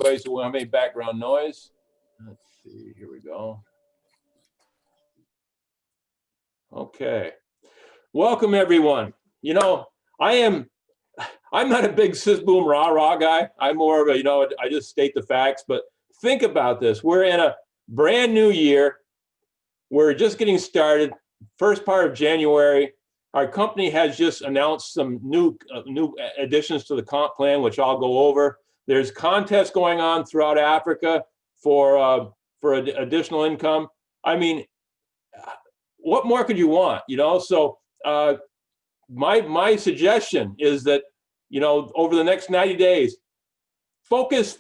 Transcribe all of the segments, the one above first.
way, so we don't have any background noise. Let's see, here we go. Okay. Welcome, everyone. You know, I'm not a big sis boom rah rah guy. I'm more of a, I just state the facts, but think about this. We're in a brand new year. We're just getting started. First part of January. Our company has just announced some new additions to the comp plan, which I'll go over. There's contests going on throughout Africa for additional income. I mean, what more could you want? So my suggestion is that over the next 90 days, focus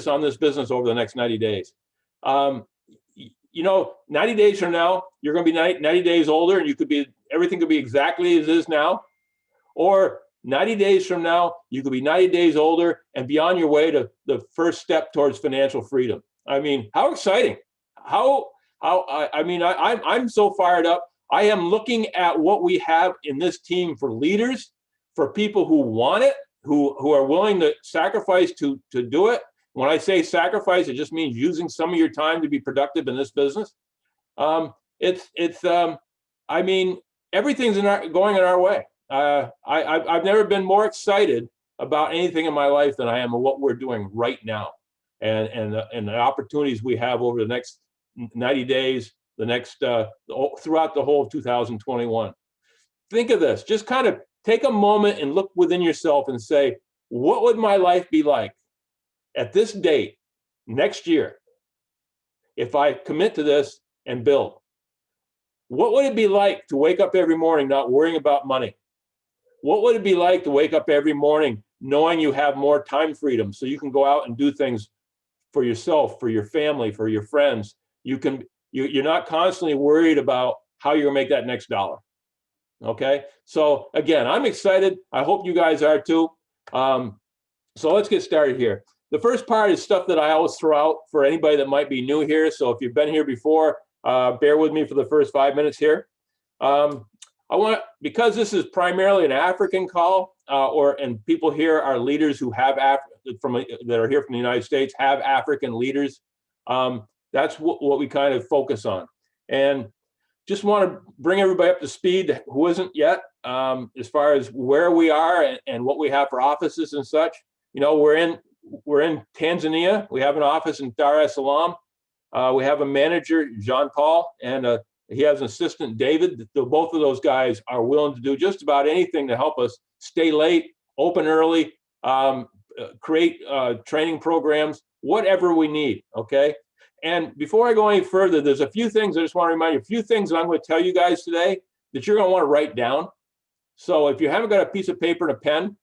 on this business over the next 90 days. 90 days from now, you're going to be 90 days older, and everything could be exactly as it is now. Or 90 days from now, you could be 90 days older and be on your way to the first step towards financial freedom. I mean, how exciting! I'm so fired up. I am looking at what we have in this team for leaders, for people who want it, who are willing to sacrifice to do it. When I say sacrifice, it just means using some of your time to be productive in this business. Everything's going in our way. I've never been more excited about anything in my life than I am of what we're doing right now, and the opportunities we have over the next 90 days, throughout the whole of 2021. Think of this. Just kind of take a moment and look within yourself and say, what would my life be like at this date next year if I commit to this and build? What would it be like to wake up every morning not worrying about money? What would it be like to wake up every morning knowing you have more time freedom so you can go out and do things for yourself, for your family, for your friends? You're not constantly worried about how you're gonna make that next dollar. Okay, so again, I'm excited. I hope you guys are too. So let's get started here. The first part is stuff that I always throw out for anybody that might be new here. So if you've been here before, bear with me for the first 5 minutes here. Because this is primarily an African call, and people here are leaders who have that are here from the United States, have African leaders. That's what we kind of focus on, and just want to bring everybody up to speed who isn't yet, as far as where we are and what we have for offices and such. We're in Tanzania. We have an office in Dar es Salaam. We have a manager, Jean Paul, and he has an assistant, David. Both of those guys are willing to do just about anything to help us stay late, open early, create training programs, whatever we need, okay? And before I go any further, there's a few things I just want to remind you, a few things that I'm going to tell you guys today that you're going to want to write down. So if you haven't got a piece of paper and a pen,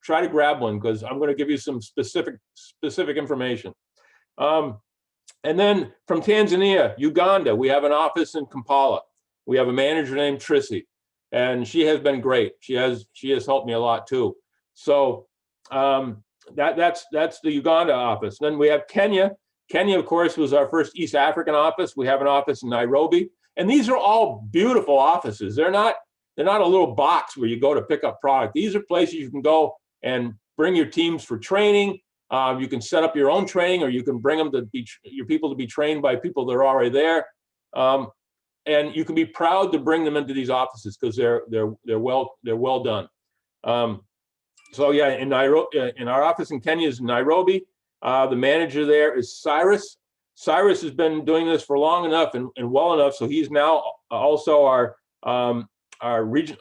try to grab one, because I'm going to give you some specific information. And then from Tanzania, Uganda, we have an office in Kampala. We have a manager named Trissy, and she has been great. She has helped me a lot too. So that's the Uganda office. Then we have Kenya. Kenya, of course, was our first East African office. We have an office in Nairobi, and these are all beautiful offices. They're not a little box where you go to pick up product. These are places you can go and bring your teams for training. You can set up your own training, or you can bring them your people to be trained by people that are already there. And you can be proud to bring them into these offices because they're well done. So yeah, in our office in Kenya is Nairobi. The manager there is Cyrus. Cyrus has been doing this for long enough and well enough, so he's now also our region,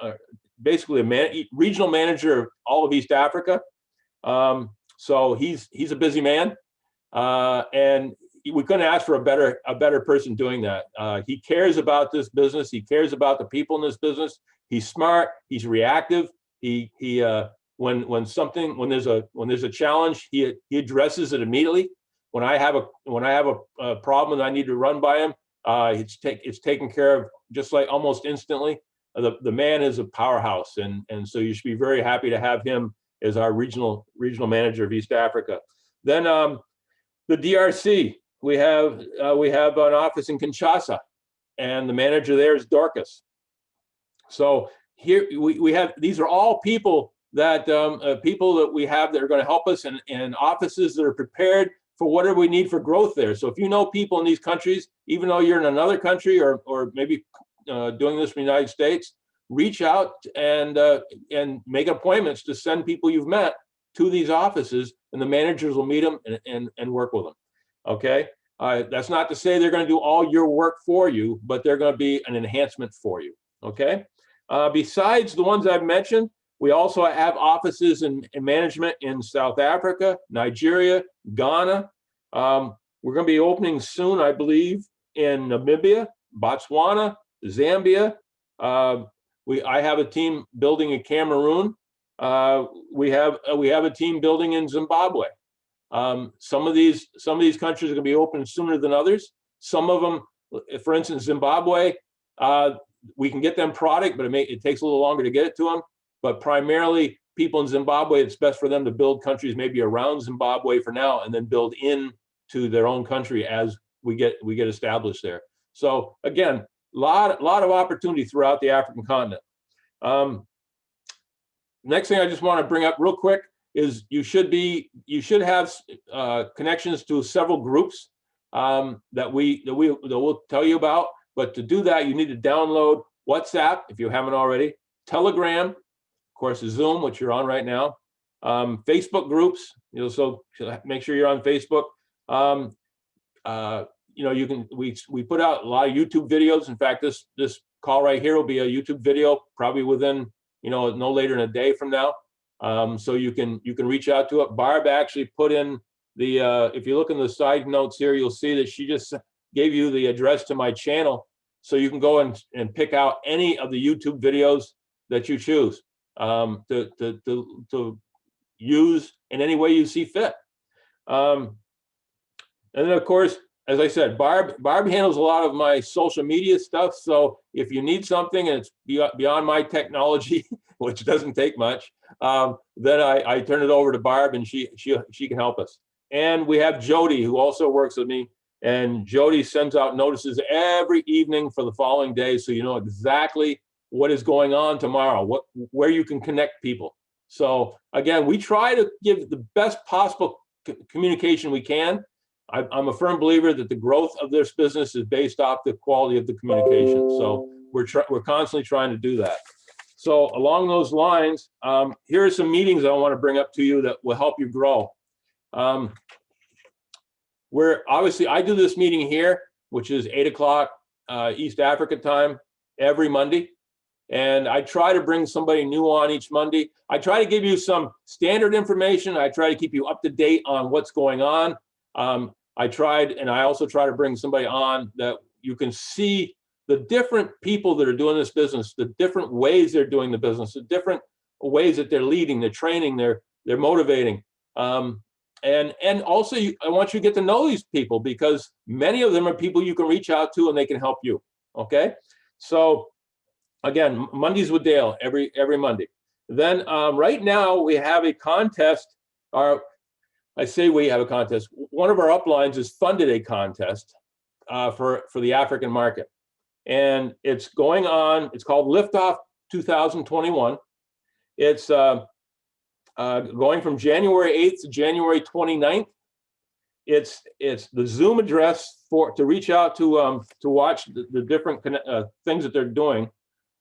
basically a regional manager of all of East Africa. So he's a busy man, and we couldn't ask for a better person doing that. He cares about this business. He cares about the people in this business. He's smart. He's reactive. When there's a challenge, he addresses it immediately. When I have a problem that I need to run by him, it's taken care of just like almost instantly. The man is a powerhouse, and so you should be very happy to have him as our regional manager of East Africa. Then the DRC, we have an office in Kinshasa, and the manager there is Dorcas. So here we have, these are all people that people that we have that are going to help us, and offices that are prepared for whatever we need for growth there. So if you know people in these countries, even though you're in another country or maybe doing this in the United States, reach out and make appointments to send people you've met to these offices, and the managers will meet them and work with them. Okay, that's not to say they're going to do all your work for you, but they're going to be an enhancement for you. Okay, besides the ones I've mentioned, we also have offices and management in South Africa, Nigeria, Ghana. We're going to be opening soon, I believe, in Namibia, Botswana, Zambia. I have a team building in Cameroon. We have a team building in Zimbabwe. Some of these countries are going to be open sooner than others. Some of them, for instance, Zimbabwe, we can get them product, but it takes a little longer to get it to them. But primarily, people in Zimbabwe, it's best for them to build countries maybe around Zimbabwe for now, and then build into their own country as we get established there. So again, lot of opportunity throughout the African continent. Next thing I just want to bring up real quick is you should have connections to several groups that we'll tell you about. But to do that, you need to download WhatsApp if you haven't already, Telegram, of course, Zoom, which you're on right now, Facebook groups. So make sure you're on Facebook. We put out a lot of YouTube videos. In fact, this call right here will be a YouTube video, probably within no later than a day from now. So you can reach out to it. Barb actually put in the if you look in the side notes here, you'll see that she just gave you the address to my channel, so you can go and pick out any of the YouTube videos that you choose to use in any way you see fit. And then, of course, as I said, Barb handles a lot of my social media stuff. So if you need something and it's beyond my technology, which doesn't take much, then I turn it over to Barb, and she can help us. And we have Jody, who also works with me, and Jody sends out notices every evening for the following day, so you know exactly what is going on tomorrow, where you can connect people. So again, we try to give the best possible communication we can. I'm a firm believer that the growth of this business is based off the quality of the communication. So we're constantly trying to do that. So along those lines, here are some meetings I want to bring up to you that will help you grow. Obviously, I do this meeting here, which is 8 o'clock East Africa time every Monday. And I try to bring somebody new on each Monday. I try to give you some standard information. I try to keep you up to date on what's going on. I also try to bring somebody on that you can see the different people that are doing this business, the different ways they're doing the business, the different ways that they're leading, they're training, they're motivating. And also, I want you to get to know these people, because many of them are people you can reach out to and they can help you. Okay, so again, Mondays with Dale every Monday. Then right now we have a contest. I say we have a contest. One of our uplines has funded a contest for the African market, and it's going on. It's called Liftoff 2021. It's going from January 8th to January 29th. It's the Zoom address to reach out to watch the different things that they're doing.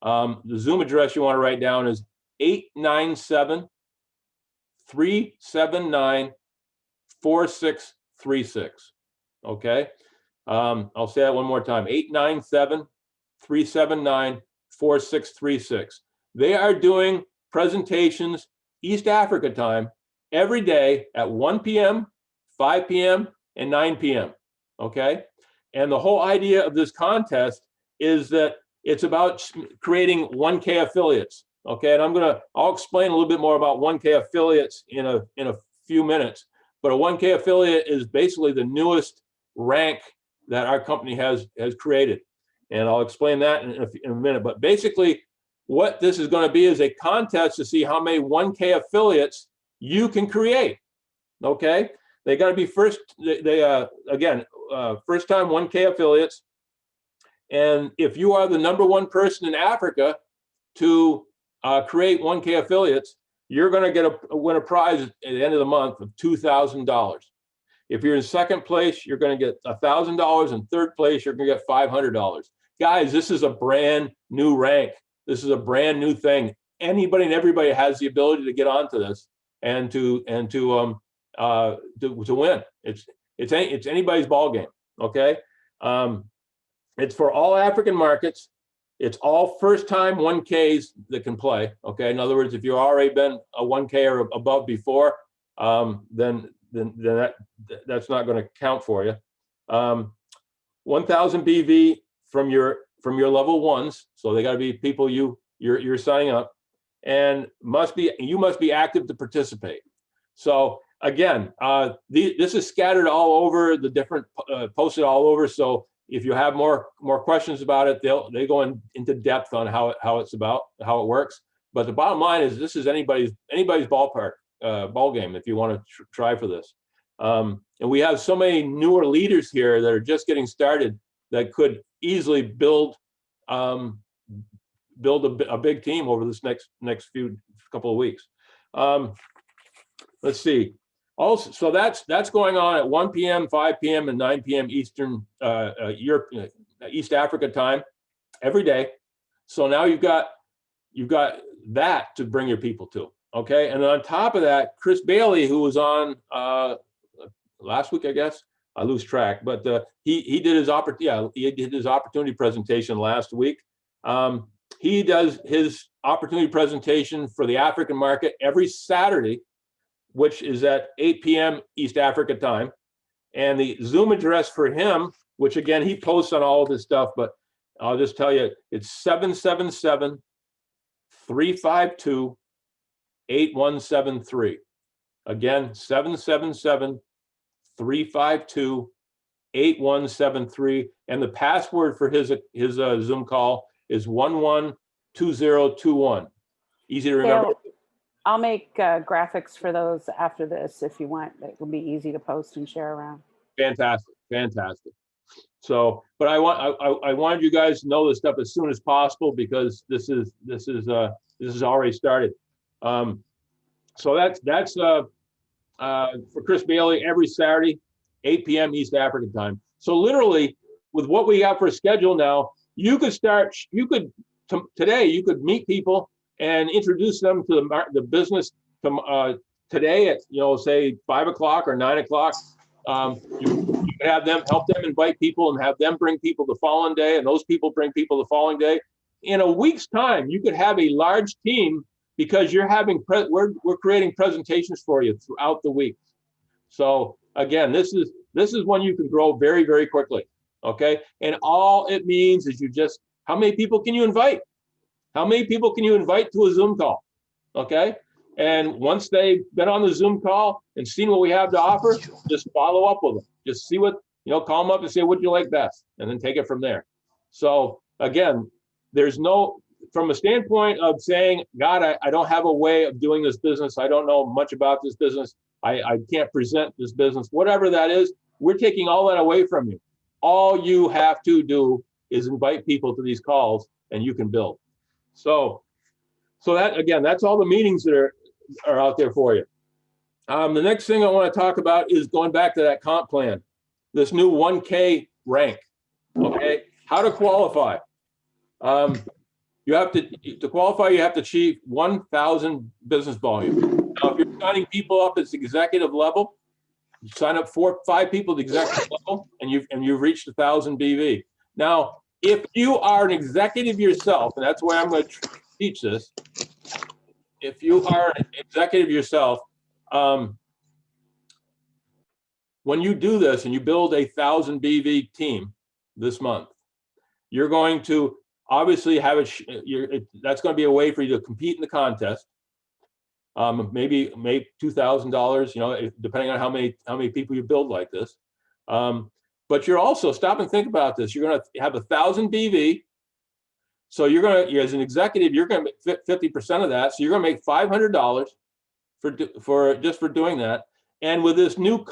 The Zoom address you want to write down is 897-379-4636. Okay, I'll say that one more time: 897-379-4636. They are doing presentations East Africa time every day at 1 p.m., 5 p.m., and 9 p.m. Okay, and the whole idea of this contest is that it's about creating 1K affiliates. Okay, and I'll explain a little bit more about 1K affiliates in a few minutes. But a 1K affiliate is basically the newest rank that our company has created, and I'll explain that in a minute. But basically, what this is going to be is a contest to see how many 1K affiliates you can create. Okay, they got to be first. First time 1K affiliates. And if you are the #1 person in Africa to create 1K affiliates, you're going to win a prize at the end of the month of $2,000. If you're in second place, you're going to get $1,000. In third place, you're going to get $500. Guys, this is a brand new rank. This is a brand new thing. Anybody and everybody has the ability to get onto this and to win. It's anybody's ball game. Okay, it's for all African markets. It's all first-time 1Ks that can play. Okay, in other words, if you've already been a 1K or above before, then that's not going to count for you. 1,000 BV from your level ones, so they got to be people you're signing up, and you must be active to participate. So again, this is scattered all over the different, posted all over. So if you have more questions about it, they go into depth on how it works. But the bottom line is this is anybody's ballpark ball game if you want to try for this. And we have so many newer leaders here that are just getting started that could easily build a big team over this next couple of weeks. Let's see. Also, so that's going on at 1 p.m., 5 p.m., and 9 p.m. Eastern East Africa time every day. So now you've got that to bring your people to. Okay, and on top of that, Chris Bailey, who was on last week, I guess I lose track, but he did his opportunity presentation last week. He does his opportunity presentation for the African market every Saturday, which is at 8 p.m. East Africa time. And the Zoom address for him, which again, he posts on all of this stuff, but I'll just tell you, it's 777-352-8173. Again, 777-352-8173. And the password for his Zoom call is 112021. Easy to remember. I'll make graphics for those after this if you want. It will be easy to post and share around. Fantastic, fantastic. So, but I wanted you guys to know this stuff as soon as possible because this is already started. So that's for Chris Bailey every Saturday, 8 p.m. East African time. So literally, with what we got for a schedule now, today you could meet people and introduce them to the business today at, say 5 o'clock or 9 o'clock. You can help them invite people and have them bring people the following day, and those people bring people the following day. In a week's time, you could have a large team because we're creating presentations for you throughout the week. So again, this is when you can grow very, very quickly. Okay, and all it means is how many people can you invite? How many people can you invite to a Zoom call? Okay. And once they've been on the Zoom call and seen what we have to offer, just follow up with them. Just see call them up and say, what do you like best? And then take it from there. So again, from a standpoint of saying, God, I don't have a way of doing this business. I don't know much about this business. I can't present this business, whatever that is, we're taking all that away from you. All you have to do is invite people to these calls and you can build. So that, again, that's all the meetings that are out there for you. The next thing I want to talk about is going back to that comp plan, this new 1K rank. Okay, how to qualify. You have to qualify, you have to achieve 1,000 business volume. Now, if you're signing people up at executive level, you sign up 4 or 5 people at the executive level, and you've reached 1,000 BV. Now, if you are an executive yourself, and that's why I'm going to teach this, if you are an executive yourself, when you do this and you build 1,000 BV team this month, you're going to obviously have that's going to be a way for you to compete in the contest. Maybe make $2,000, depending on how many people you build like this. But you're also, stop and think about this. You're going to have 1,000 BV. So as an executive, you're going to make 50% of that. So you're going to make $500 for doing that. And with this new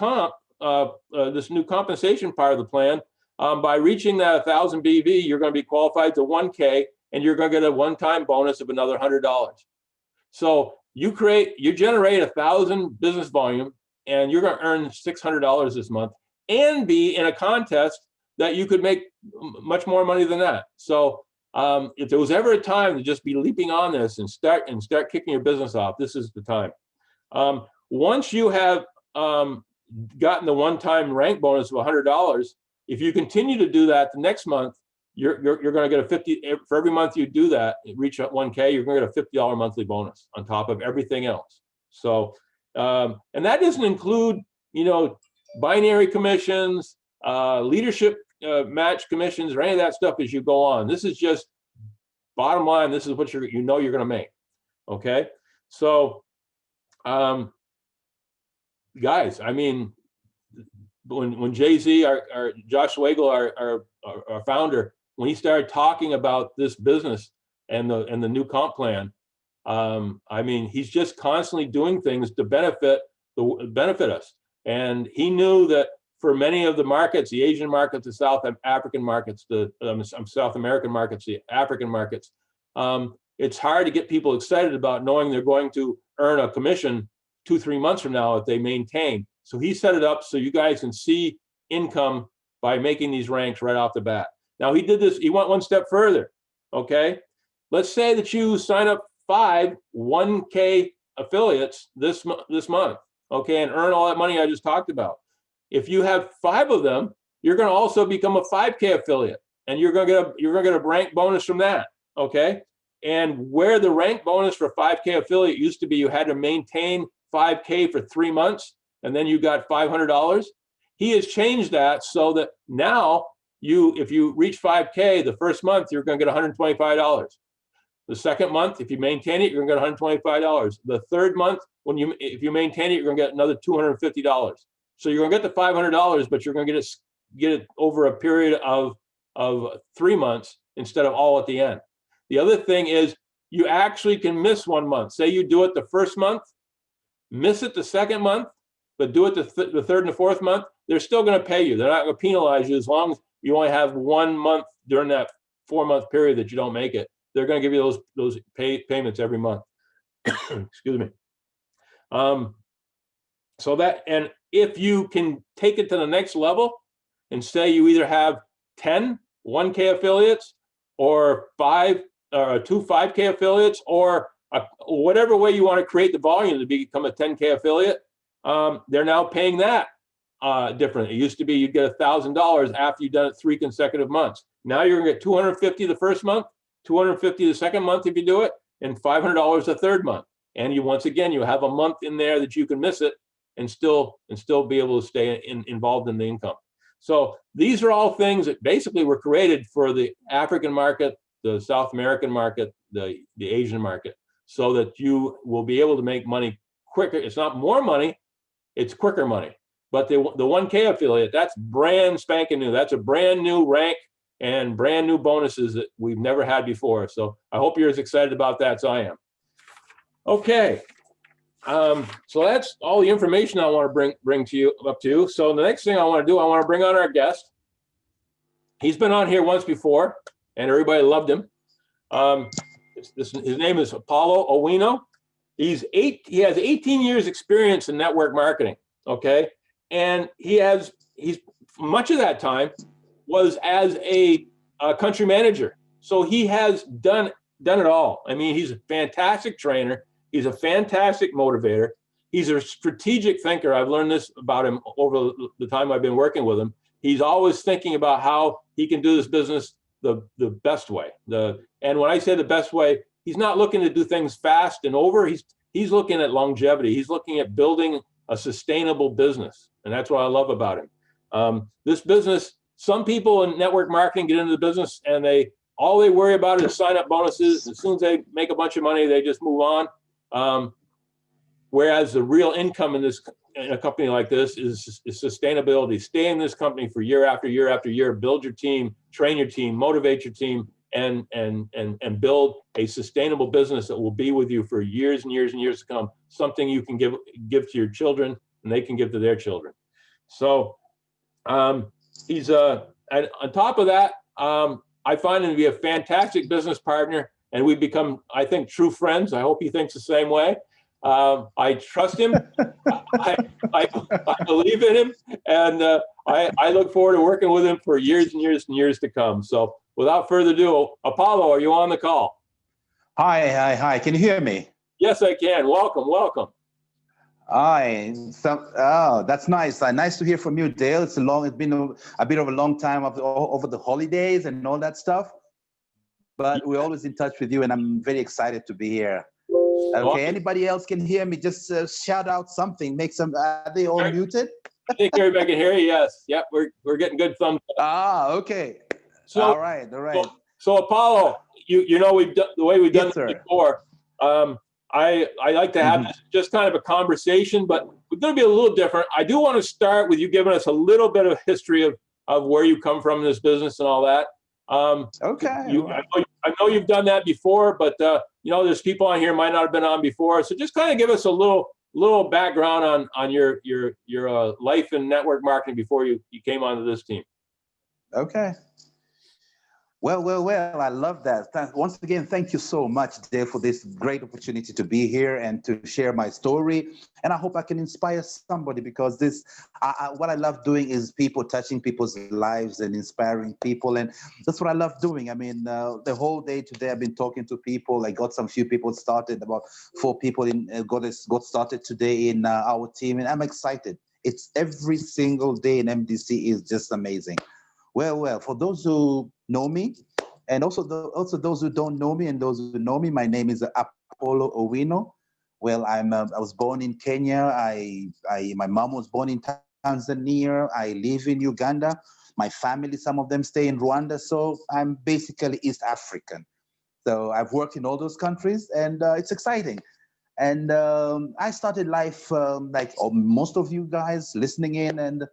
compensation part of the plan, by reaching that 1,000 BV, you're going to be qualified to 1K, and you're going to get a one-time bonus of another $100. So you generate 1,000 business volume, and you're going to earn $600 this month, and be in a contest that you could make much more money than that. So if there was ever a time to just be leaping on this and start kicking your business off, this is the time. Once you have gotten the one-time rank bonus of $100, if you continue to do that the next month, you're going to get a 50 for every month you do that, reach 1K, you're going to get a $50 monthly bonus on top of everything else. So, and that doesn't include, binary commissions, leadership match commissions, or any of that stuff as you go on. This is just bottom line. This is what you're going to make. Okay. So, guys, I mean, when Jay-Z, our Josh Swagel, our founder, when he started talking about this business and the new comp plan, I mean, he's just constantly doing things to benefit us. And he knew that for many of the markets, the Asian markets, the South African markets, the South American markets, the African markets, it's hard to get people excited about knowing they're going to earn a commission 2-3 months from now if they maintain. So he set it up so you guys can see income by making these ranks right off the bat. Now he did this, he went one step further, okay? Let's say that you sign up 5 1K affiliates this month, okay, and earn all that money I just talked about. If you have 5 of them, you're going to also become a 5K affiliate, and you're going to get a rank bonus from that, okay? And where the rank bonus for 5K affiliate used to be, you had to maintain 5K for 3 months, and then you got $500. He has changed that so that now if you reach 5K the first month, you're going to get $125. The second month, if you maintain it, you're going to get $125. The third month, if you maintain it, you're going to get another $250. So you're going to get the $500, but you're going to get it over a period of 3 months instead of all at the end. The other thing is you actually can miss 1 month. Say you do it the first month, miss it the second month, but do it the third and the fourth month, they're still going to pay you. They're not going to penalize you as long as you only have 1 month during that 4-month period that you don't make it. They're going to give you those payments every month. Excuse me. So that, and if you can take it to the next level and say you either have 10 1K affiliates or 2 5K affiliates, or whatever way you want to create the volume to become a 10K affiliate, they're now paying that different. It used to be you'd get $1,000 after you've done it 3 consecutive months. Now you're going to get $250 the first month, $250 the second month if you do it, and $500 the third month. And you once again, you have a month in there that you can miss it and still be able to stay involved in the income. So these are all things that basically were created for the African market, the South American market, the Asian market, so that you will be able to make money quicker. It's not more money, it's quicker money. But the 1K affiliate, that's brand spanking new. That's a brand new rank and brand new bonuses that we've never had before. So I hope you're as excited about that as I am. Okay. So that's all the information I want to bring to you up to you. So the next thing I want to do, I want to bring on our guest. He's been on here once before, and everybody loved him. His name is Apollo Owino. He has 18 years experience in network marketing. Okay, and he's much of that time was as a country manager. So he has done it all. I mean, he's a fantastic trainer. He's a fantastic motivator. He's a strategic thinker. I've learned this about him over the time I've been working with him. He's always thinking about how he can do this business the best way. And when I say the best way, he's not looking to do things fast and over. He's looking at longevity. He's looking at building a sustainable business. And that's what I love about him. This business, some people in network marketing get into the business and all they worry about is sign up bonuses. As soon as they make a bunch of money, they just move on. Whereas the real income in a company like this is sustainability. Stay in this company for year after year after year, build your team, train your team, motivate your team, and build a sustainable business that will be with you for years and years and years to come. Something you can give to your children and they can give to their children. So he's and on top of that, I find him to be a fantastic business partner, and we've become, I think, true friends. I hope he thinks the same way. I trust him. I, I believe in him, and I look forward to working with him for years and years and years to come. So without further ado, Apollo, are you on the call? Hi. Can you hear me? Yes, I can. Welcome. Hi. That's nice. Nice to hear from you, Dale. It's been a bit of a long time over the holidays and all that stuff. But we're always in touch with you, and I'm very excited to be here. Okay. Anybody else can hear me? Just shout out something. Make some. Are they all muted? I think everybody can hear you. Yes. Yep. We're getting good thumbs up. Okay. So, all right. So Apollo, you know we've done the way we've done this before. I like to have just kind of a conversation, but we're going to be a little different. I do want to start with you giving us a little bit of history of where you come from in this business and all that. Okay. I know you've done that before, but you know, there's people on here might not have been on before. So just kind of give us a little background on your life in network marketing before you came onto this team. Okay. Well, I love that. Once again, thank you so much, Dave, for this great opportunity to be here and to share my story. And I hope I can inspire somebody, because what I love doing is touching people's lives and inspiring people. And that's what I love doing. I mean, the whole day today, I've been talking to people. I got some few people started, about 4 people got started today in our team. And I'm excited. It's every single day in MDC is just amazing. Well, for those who know me, and also those who don't know me and those who know me, my name is Apollo Owino. Well, I was born in Kenya. My mom was born in Tanzania. I live in Uganda. My family, some of them stay in Rwanda. So I'm basically East African. So I've worked in all those countries, and it's exciting. And I started life like most of you guys listening in, and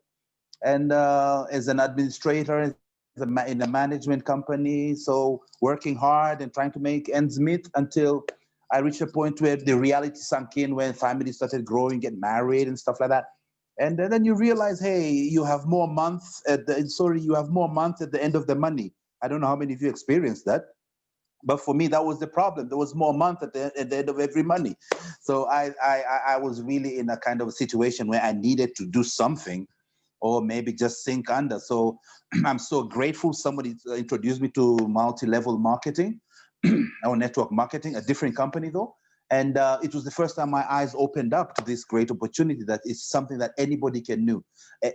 as an administrator in a management company, so working hard and trying to make ends meet until I reached a point where the reality sunk in, when families started growing, get married and stuff like that. And then you realize, hey, you have more months at the end of the money. I don't know how many of you experienced that, but for me, that was the problem. There was more month at the end of every money. So I was really in a kind of a situation where I needed to do something, or maybe just sink under. So I'm so grateful somebody introduced me to multi-level marketing or network marketing, a different company though. And it was the first time my eyes opened up to this great opportunity that is something that anybody can do.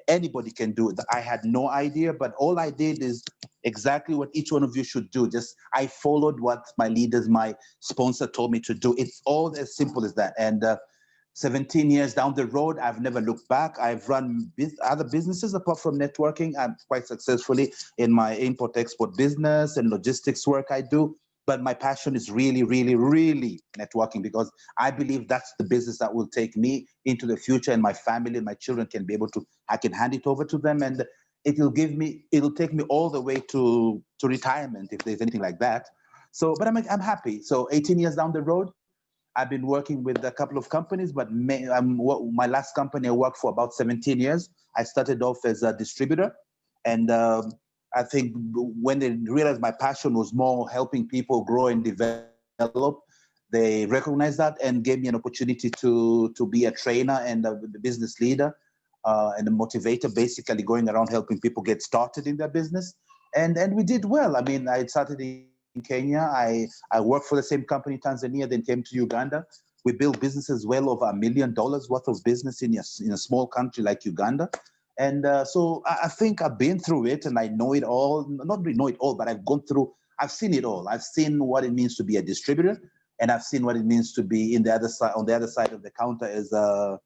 Anybody can do it. I had no idea, but all I did is exactly what each one of you should do. Just I followed what my leaders, my sponsor told me to do. It's all as simple as that. And 17 years down the road, I've never looked back. I've run other businesses apart from networking. I'm quite successfully in my import-export business and logistics work I do. But my passion is really, really, really networking, because I believe that's the business that will take me into the future, and my family and my children can be able to, I can hand it over to them, and it'll take me all the way to retirement, if there's anything like that. So, but I'm happy. So 18 years down the road, I've been working with a couple of companies, but my last company I worked for about 17 years. I started off as a distributor, and I think when they realized my passion was more helping people grow and develop, they recognized that and gave me an opportunity to be a trainer and a business leader and a motivator, basically going around helping people get started in their business. And we did well. I mean, I started in Kenya. I worked for the same company in Tanzania, then came to Uganda. We built businesses well over $1 million worth of business in a small country like Uganda. And so I think I've been through it, and I know it all. Not really know it all, but I've seen it all. I've seen what it means to be a distributor, and I've seen what it means to be on the other side of the counter as a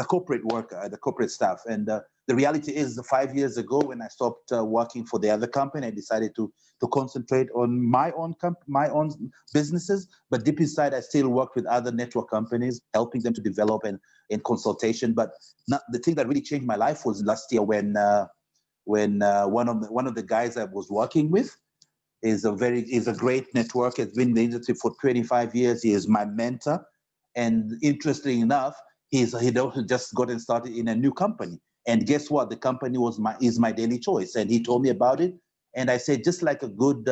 corporate worker, the corporate staff. And the reality is, 5 years ago, when I stopped working for the other company, I decided to concentrate on my own businesses. But deep inside, I still work with other network companies, helping them to develop and in consultation. But the thing that really changed my life was last year when one of the guys I was working with is a great networker. Has been in the industry for 25 years. He is my mentor, and interestingly enough, he just gotten started in a new company. And guess what? The company is my daily choice. And he told me about it. And I said, just like a good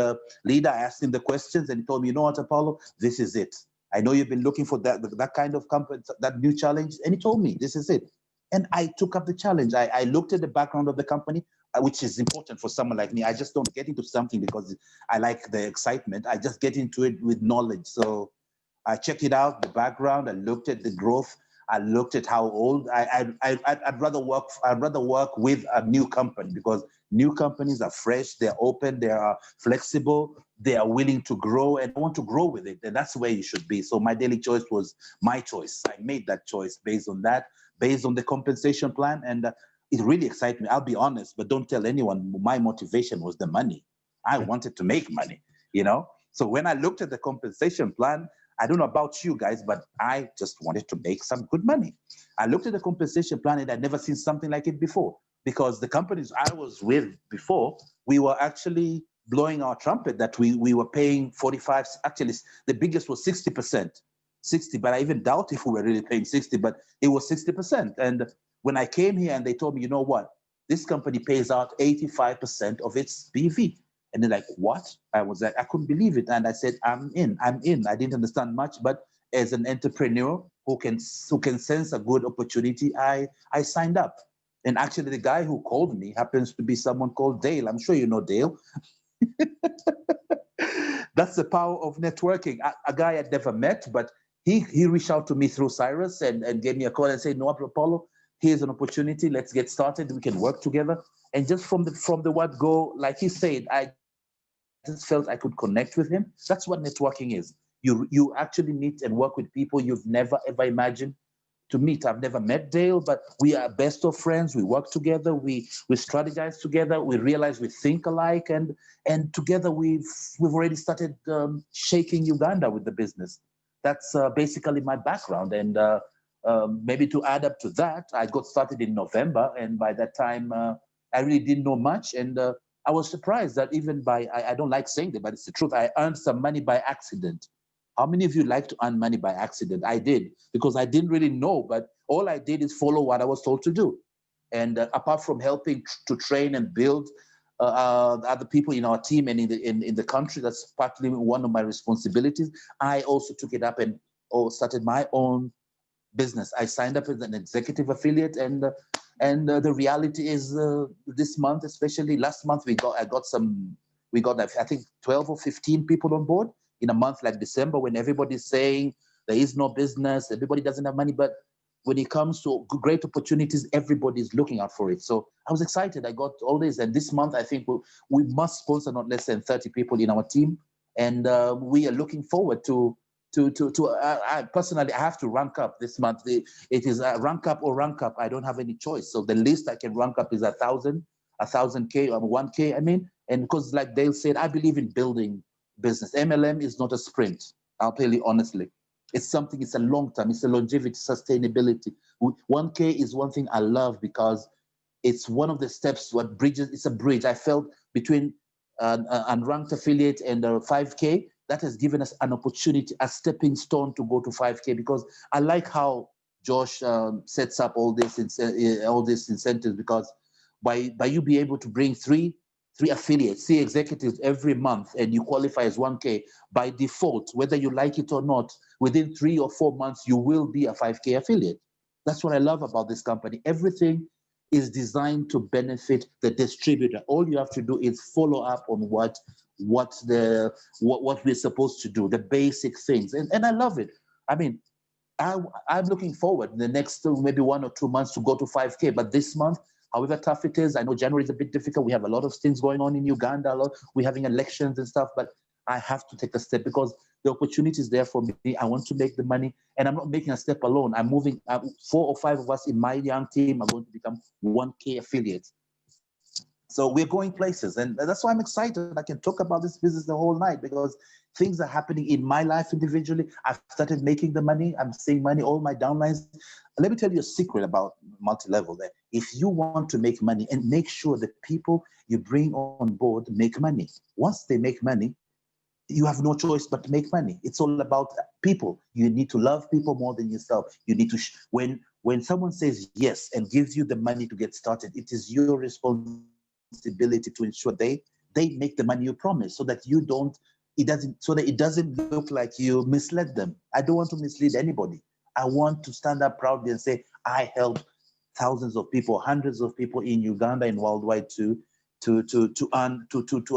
leader, I asked him the questions, and he told me, you know what, Apollo, this is it. I know you've been looking for that kind of company, that new challenge. And he told me, this is it. And I took up the challenge. I looked at the background of the company, which is important for someone like me. I just don't get into something because I like the excitement. I just get into it with knowledge. So I checked it out, the background. I looked at the growth. I looked at how old. I'd rather work. I'd rather work with a new company because new companies are fresh. They're open. They are flexible. They are willing to grow, and I want to grow with it. And that's where you should be. So my daily choice was my choice. I made that choice based on that, based on the compensation plan, and it really excited me. I'll be honest, but don't tell anyone. My motivation was the money. I wanted to make money. So when I looked at the compensation plan, I don't know about you guys, but I just wanted to make some good money. I looked at the compensation plan and I'd never seen something like it before because the companies I was with before, we were actually blowing our trumpet that we were paying 45, actually the biggest was 60%, 60, but I even doubt if we were really paying 60, but it was 60%. And when I came here and they told me, you know what, this company pays out 85% of its BV. And they're like, what? I was like, I couldn't believe it. And I said, I'm in. I didn't understand much, but as an entrepreneur who can sense a good opportunity, I signed up. And actually the guy who called me happens to be someone called Dale. I'm sure you know Dale. That's the power of networking. A guy I'd never met, but he reached out to me through Cyrus and gave me a call and said, no, Apollo, here's an opportunity. Let's get started. We can work together. And just from the word go, like he said, I just felt I could connect with him. That's what networking is. You actually meet and work with people you've never ever imagined to meet. I've never met Dale, but we are best of friends. We work together. We strategize together. We realize we think alike, and together we've already started shaking Uganda with the business. That's basically my background. And maybe to add up to that, I got started in November, and by that time I really didn't know much. And I was surprised that even I don't like saying that, but it's the truth. I earned some money by accident. How many of you like to earn money by accident? I did, because I didn't really know, but all I did is follow what I was told to do. And apart from helping to train and build other people in our team and in the country, that's partly one of my responsibilities. I also took it up and started my own business. I signed up as an executive affiliate, and the reality is this month, especially last month, we got I think 12 or 15 people on board in a month like December, when everybody's saying there is no business, everybody doesn't have money, but when it comes to great opportunities, everybody's looking out for it. So I was excited. I got all this, and this month I think we must sponsor not less than 30 people in our team, and we are looking forward to. I personally, I have to rank up this month. It is a rank up or rank up. I don't have any choice. So the least I can rank up is 1,000K or 1K. I mean, and because like Dale said, I believe in building business. MLM is not a sprint. I'll tell you honestly. It's a long term. It's a longevity, sustainability. 1K is one thing I love because it's one of the steps. What bridges? It's a bridge. I felt between unranked affiliate and 5K. That has given us an opportunity, a stepping stone to go to 5K, because I like how Josh sets up all these incentives, because by you be able to bring three affiliates, 3 executives every month, and you qualify as 1K, by default, whether you like it or not, within 3 or 4 months, you will be a 5K affiliate. That's what I love about this company. Everything is designed to benefit the distributor. All you have to do is follow up on what we're supposed to do, the basic things. And I love it. I mean, I'm looking forward in the next maybe 1 or 2 months to go to 5K. But this month, however tough it is, I know January is a bit difficult. We have a lot of things going on in Uganda. We're having elections and stuff, but I have to take a step because the opportunity is there for me. I want to make the money, and I'm not making a step alone. I'm moving. 4 or 5 of us in my young team are going to become 1K affiliates. So we're going places, and that's why I'm excited. I can talk about this business the whole night because things are happening in my life individually. I've started making the money. I'm seeing money, all my downlines. Let me tell you a secret about multi-level there. If you want to make money, and make sure the people you bring on board make money. Once they make money, you have no choice but to make money. It's all about people. You need to love people more than yourself. You need to, when someone says yes and gives you the money to get started, it is your responsibility to ensure they make the money you promise, so that you don't that it doesn't look like you misled them. I don't want to mislead anybody. I want to stand up proudly and say, I helped thousands of people, hundreds of people in Uganda and worldwide to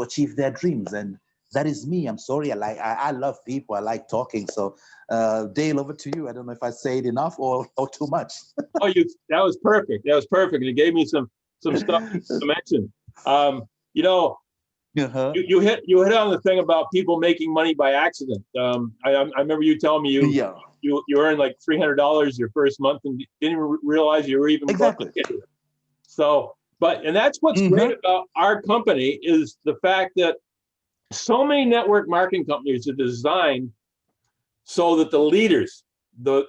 achieve their dreams. And that is me. I'm sorry. I love people. I like talking. So Dale, over to you. I don't know if I say it enough or too much. Oh, that was perfect. That was perfect. You gave me some stuff to mention. You know, you hit on the thing about people making money by accident. I remember you telling me you earned like $300 your first month and didn't even realize you were even exactly. So, and that's what's great about our company is the fact that so many network marketing companies are designed so that the leaders, what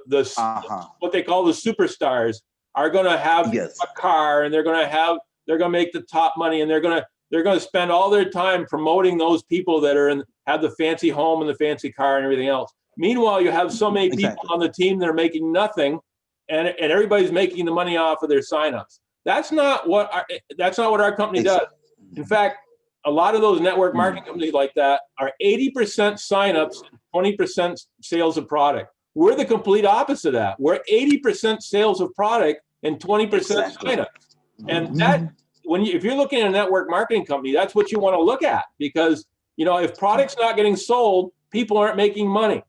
they call the superstars, are going to have a car, and they're going to make the top money, and they're going to spend all their time promoting those people that have the fancy home and the fancy car and everything else. Meanwhile, you have so many people on the team that are making nothing, and everybody's making the money off of their signups. That's not what our company does. In fact, a lot of those network marketing companies like that are 80% signups and 20% sales of product. We're the complete opposite of that. We're 80% sales of product and 20% signups. And that, if you're looking at a network marketing company, that's what you want to look at, because if product's not getting sold, people aren't making money.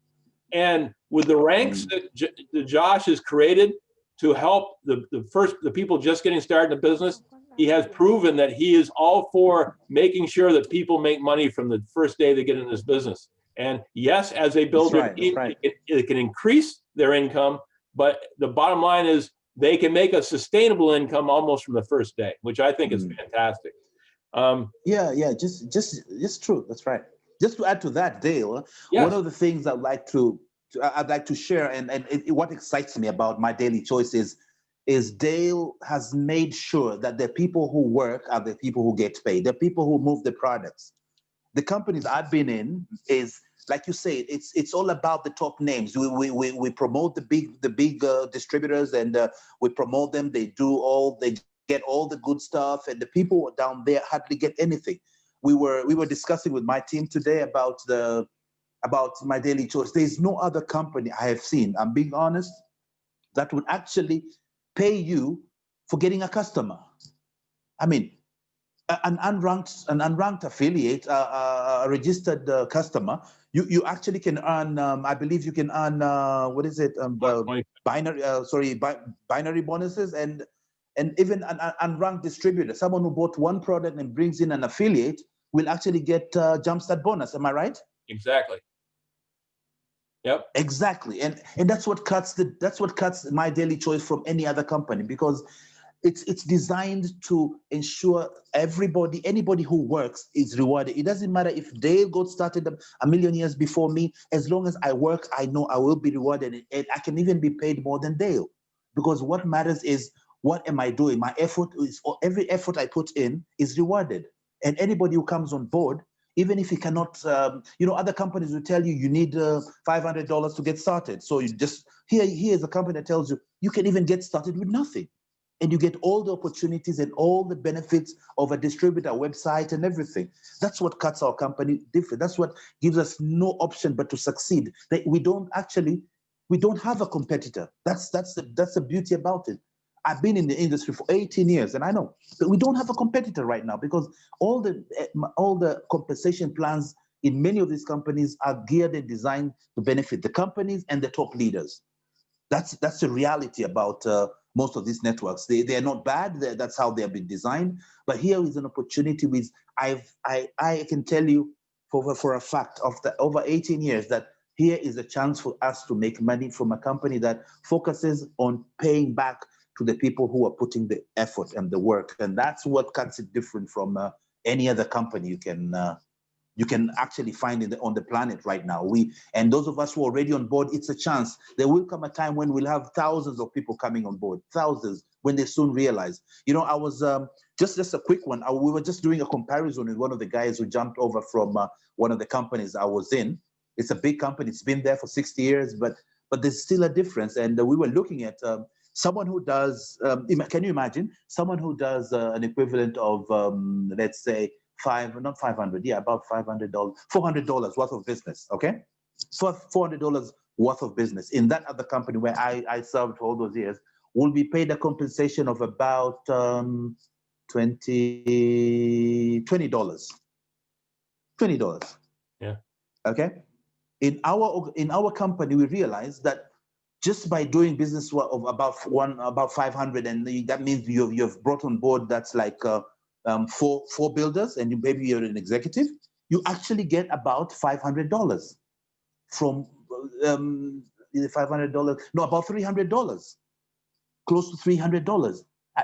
And with the ranks that Josh has created to help the people just getting started in the business, he has proven that he is all for making sure that people make money from the first day they get in this business. And yes, as they build their team, it can increase their income, but the bottom line is they can make a sustainable income almost from the first day, which I think is fantastic. Just true. That's right. Just to add to that, Dale, one of the things I'd like to share, and what excites me about my daily choice is Dale has made sure that the people who work are the people who get paid, the people who move the products. The companies I've been in is, like you say, it's all about the top names. We promote the big distributors, and we promote them. They get all the good stuff, and the people down there hardly get anything. We were discussing with my team today about my daily choice. There's no other company I have seen, I'm being honest, that would actually pay you for getting a customer. I mean, an unranked affiliate, a registered customer, you actually can earn. I believe you can earn binary bonuses, and even an unranked distributor, someone who bought one product and brings in an affiliate, will actually get jumpstart bonus. Am I right? Exactly. Yep. Exactly, and that's what cuts my daily choice from any other company, because it's designed to ensure anybody who works is rewarded. It doesn't matter if Dale got started a million years before me. As long as I work, I know I will be rewarded, and I can even be paid more than Dale, because what matters is, what am I doing? My effort every effort I put in is rewarded, and anybody who comes on board, even if you cannot, other companies will tell you need $500 to get started. So you just, here's a company that tells you can even get started with nothing. And you get all the opportunities and all the benefits of a distributor website and everything. That's what cuts our company different. That's what gives us no option but to succeed. That we don't have a competitor. That's the beauty about it. I've been in the industry for 18 years, and I know that we don't have a competitor right now, because all the compensation plans in many of these companies are geared and designed to benefit the companies and the top leaders. That's the reality about most of these networks. They are not bad. That's how they have been designed. But here is an opportunity with I can tell you for a fact, after over 18 years, that here is a chance for us to make money from a company that focuses on paying back to the people who are putting the effort and the work. And that's what cuts it different from any other company you can actually find on the planet right now. And those of us who are already on board, it's a chance. There will come a time when we'll have thousands of people coming on board, thousands, when they soon realize. I was just a quick one. We were just doing a comparison with one of the guys who jumped over from one of the companies I was in. It's a big company. It's been there for 60 years, but there's still a difference. And we were looking at someone who does, can you imagine? Someone who does an equivalent of, let's say, not 500, yeah, about $500, $400 worth of business, okay? So $400 worth of business in that other company where I served for all those years, will be paid a compensation of about $20. $20. Yeah. Okay. In our company, we realized that just by doing business of about 500, and that means you've brought on board that's like four builders, and maybe you're an executive, you actually get about $500 from $500. No, about $300, close to $300.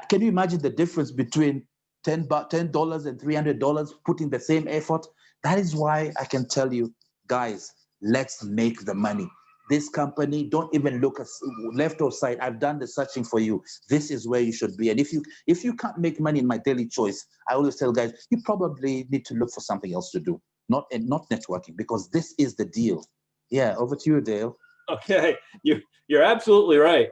Can you imagine the difference between $10 and $300 putting the same effort? That is why I can tell you, guys, let's make the money. This company, don't even look at left or side. I've done the searching for you. This is where you should be. And if you can't make money in my daily choice, I always tell guys, you probably need to look for something else to do, not networking, because this is the deal. Yeah, over to you, Dale. Okay, you're absolutely right.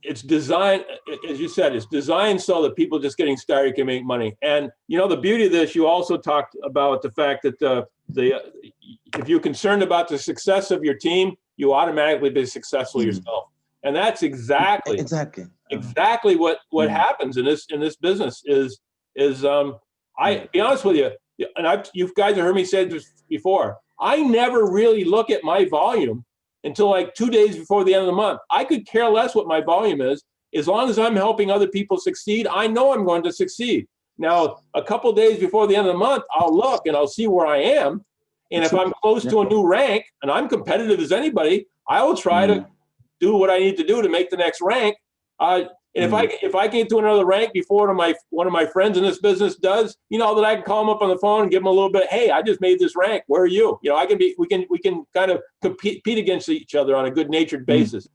It's designed, as you said, it's designed so that people just getting started can make money. And the beauty of this, you also talked about the fact that if you're concerned about the success of your team, you automatically be successful yourself. And that's exactly what happens in this business is I be honest with you, and you guys have heard me say this before, I never really look at my volume until like 2 days before the end of the month. I could care less what my volume is. As long as I'm helping other people succeed, I know I'm going to succeed. Now, a couple days before the end of the month, I'll look and I'll see where I am. And if I'm close to a new rank, and I'm competitive as anybody, I will try to do what I need to do to make the next rank. And if I can get to another rank before one of my friends in this business does, that I can call them up on the phone and give them a little bit. Hey, I just made this rank. Where are you? We can kind of compete against each other on a good-natured basis.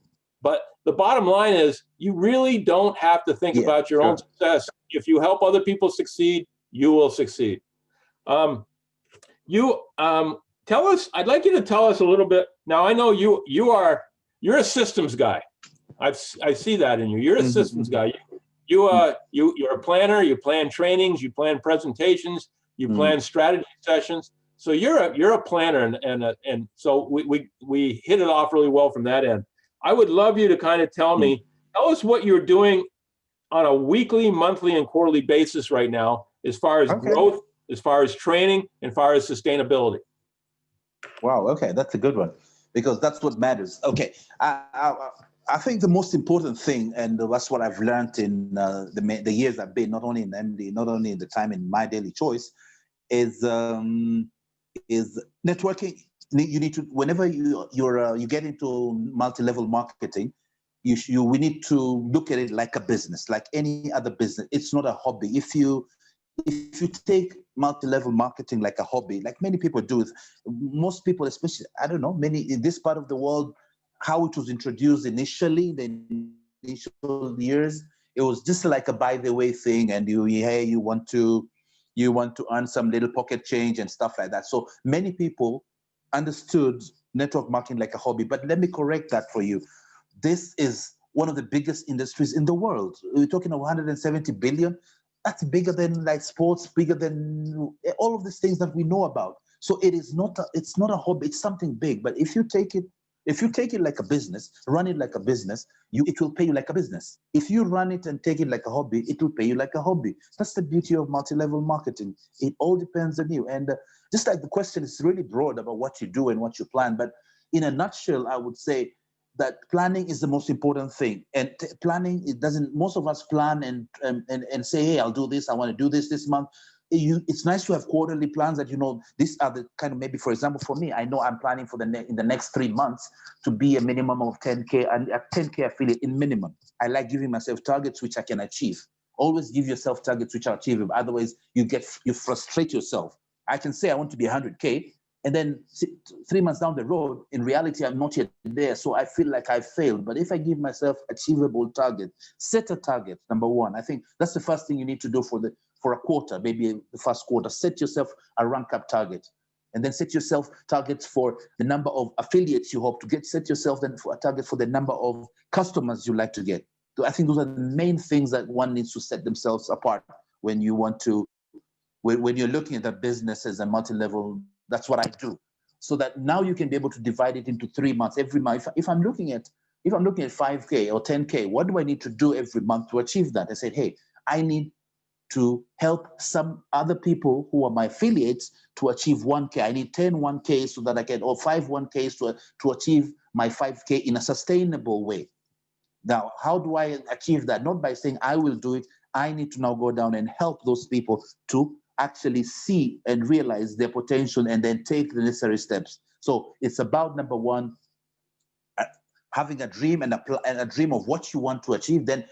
But the bottom line is, you really don't have to think about your own success. If you help other people succeed, you will succeed. Tell us. I'd like you to tell us a little bit. Now, I know you're a systems guy. I see that in you. You're a systems guy. You're a planner. You plan trainings. You plan presentations. You plan strategy sessions. So you're a planner, and so we hit it off really well from that end. I would love you to kind of tell us what you're doing on a weekly, monthly, and quarterly basis right now, as far as growth, as far as training, and as far as sustainability. Wow. Okay, that's a good one, because that's what matters. Okay. I think the most important thing, and that's what I've learned in the years I've been, not only in MD, not only in the time in my daily choice, is networking. You need to, whenever you get into multi-level marketing, we need to look at it like a business, like any other business. It's not a hobby. If you take multi-level marketing like a hobby, like many people do, most people, especially, I don't know, many in this part of the world, how it was introduced initially, the initial years, it was just like a by the way thing, and you want to earn some little pocket change and stuff like that. So many people understood network marketing like a hobby. But let me correct that for you. This is one of the biggest industries in the world. We're talking of 170 billion. That's bigger than like sports, bigger than all of these things that we know about. So it's not a hobby. It's something big. But if you take it like a business, run it like a business, it will pay you like a business. If you run it and take it like a hobby, it will pay you like a hobby. That's the beauty of multi-level marketing. It all depends on you. And just like the question is really broad about what you do and what you plan. But in a nutshell, I would say that planning is the most important thing. And planning, most of us plan and say, hey, I'll do this. I want to do this month. It's nice to have quarterly plans that, these are the kind of, maybe, for example, for me, I know I'm planning for in the next 3 months to be a minimum of 10K and a 10K affiliate in minimum. I like giving myself targets which I can achieve. Always give yourself targets which are achievable. Otherwise, you frustrate yourself. I can say I want to be 100K, and then 3 months down the road, in reality, I'm not yet there. So I feel like I failed. But if I give myself achievable target, set a target, number one. I think that's the first thing you need to do for a quarter, maybe the first quarter. Set yourself a rank up target. And then set yourself targets for the number of affiliates you hope to get. Set yourself then for a target for the number of customers you like to get. So I think those are the main things that one needs to set themselves apart. when you want to, when you're looking at the businesses and multi-level, that's what I do. So that now you can be able to divide it into 3 months. Every month, if I'm looking at 5K or 10K, what do I need to do every month to achieve that? I said, hey, I need to help some other people who are my affiliates to achieve 1K. I need 10 1Ks so that I can, or 5 1Ks to achieve my 5K in a sustainable way. Now, how do I achieve that? Not by saying I will do it. I need to now go down and help those people to actually see and realize their potential and then take the necessary steps. So it's about, number one, having a dream and a dream of what you want to achieve. Then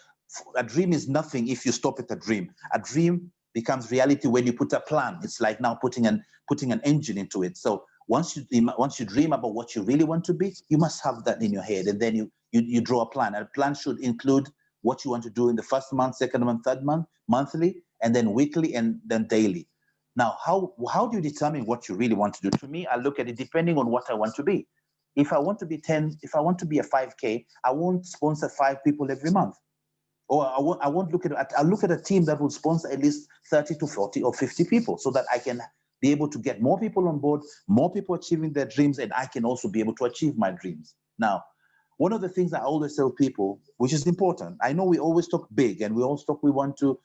a dream is nothing if you stop at a dream. A dream becomes reality when you put a plan. It's like now putting an engine into it. So once you dream about what you really want to be, you must have that in your head, and then you draw a plan. A plan should include what you want to do in the first month, second month, third month, monthly, and then weekly, and then daily. Now, how do you determine what you really want to do? To me, I look at it depending on what I want to be. If I want to be a 5K, I won't sponsor 5 people every month. Or I'll look at a team that will sponsor at least 30 to 40 or 50 people, so that I can be able to get more people on board, more people achieving their dreams, and I can also be able to achieve my dreams. Now, one of the things I always tell people, which is important, I know we always talk big and we always talk we want to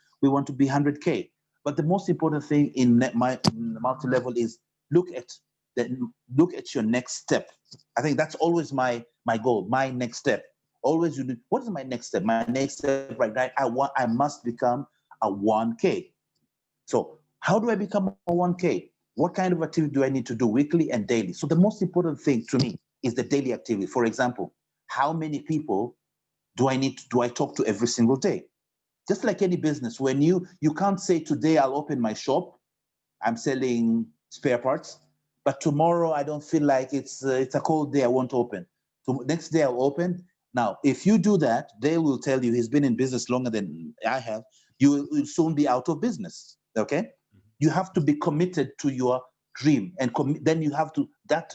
be 100K, but the most important thing in my multi-level is look at your next step. I think that's always my goal, my next step. Always, what is my next step? My next step right now, I must become a 1K. So how do I become a 1K? What kind of activity do I need to do weekly and daily? So the most important thing to me is the daily activity. For example, how many people do I talk to every single day? Just like any business, when you can't say today I'll open my shop, I'm selling spare parts, but tomorrow I don't feel like it's a cold day, I won't open. So next day I'll open. Now, if you do that, they will tell you, he's been in business longer than I have, you will soon be out of business, okay? You have to be committed to your dream, and then you have to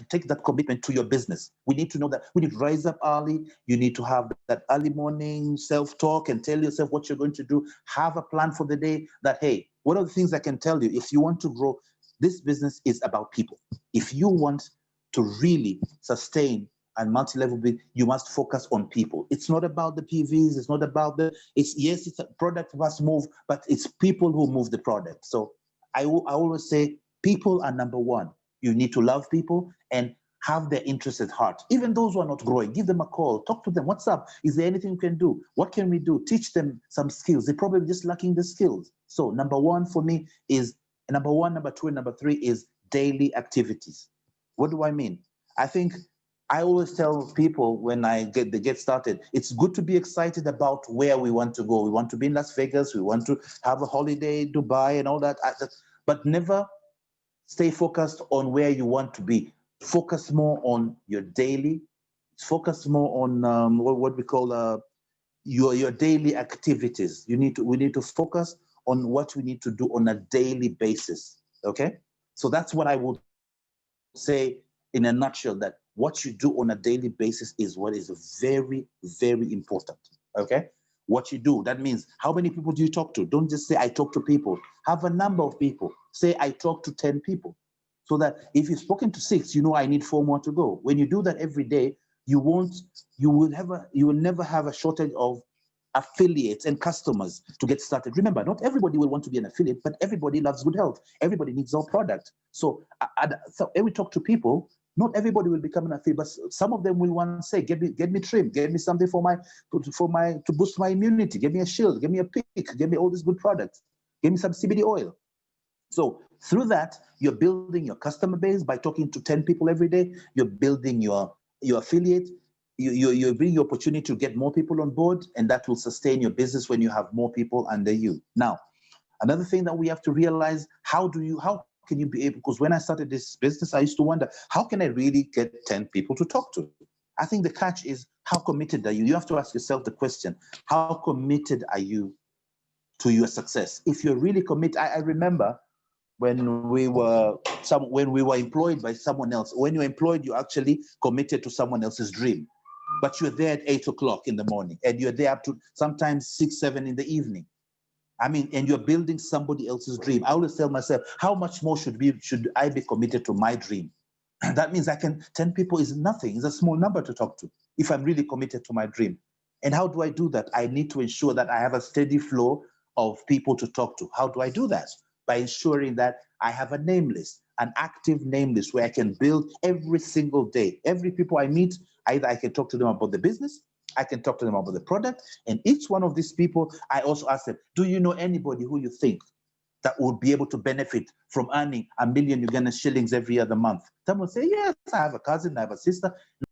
take that commitment to your business. We need to know that we need to rise up early. You need to have that early morning self-talk and tell yourself what you're going to do. Have a plan for the day that, hey, one of the things I can tell you, if you want to grow, this business is about people. If you want to really sustain and multi-level, you must focus on people. It's not about the PVs. It's not about it's a product must move, but it's people who move the product. So I always say people are number one. You need to love people and have their interests at heart. Even those who are not growing, give them a call, talk to them. What's up? Is there anything you can do? What can we do? Teach them some skills. They're probably just lacking the skills. So number one for me is number one, number two, and number three is daily activities. What do I mean? I think I always tell people when they get started, it's good to be excited about where we want to go. We want to be in Las Vegas. We want to have a holiday, Dubai, and all that. But never stay focused on where you want to be. Focus more on your daily. Focus more on what we call your daily activities. We need to focus on what we need to do on a daily basis. Okay, so that's what I would say in a nutshell, that what you do on a daily basis is what is very, very important, okay? What you do, that means how many people do you talk to? Don't just say, I talk to people. Have a number of people. Say, I talk to 10 people. So that if you've spoken to 6, you know I need 4 more to go. When you do that every day, you will never have a shortage of affiliates and customers to get started. Remember, not everybody will want to be an affiliate, but everybody loves good health. Everybody needs our product. So when we talk to people, not everybody will become an affiliate, but some of them will want to say, get me trim, get me something to boost my immunity, get me a shield, get me a pick, get me all these good products, give me some CBD oil. So through that, you're building your customer base by talking to 10 people every day. You're building your affiliate. You bring your opportunity to get more people on board, and that will sustain your business when you have more people under you. Now, another thing that we have to realize, how can you be able, because when I started this business, I used to wonder, how can I really get 10 people to talk to? I think the catch is, how committed are you? You have to ask yourself the question, how committed are you to your success? If you're really committed, I remember when we were employed by someone else. When you're employed, you're actually committed to someone else's dream. But you're there at 8 o'clock in the morning, and you're there up to sometimes 6, 7 in the evening. I mean, and you're building somebody else's dream. I always tell myself, how much more should I be committed to my dream? That means 10 people is nothing. It's a small number to talk to if I'm really committed to my dream. And how do I do that? I need to ensure that I have a steady flow of people to talk to. How do I do that? By ensuring that I have a name list, an active name list where I can build every single day. Every people I meet, either I can talk to them about the business, I can talk to them about the product, and each one of these people, I also ask them, do you know anybody who you think that would be able to benefit from earning 1 million Ugandan shillings every other month? Someone say, yes, I have a cousin, I have a sister.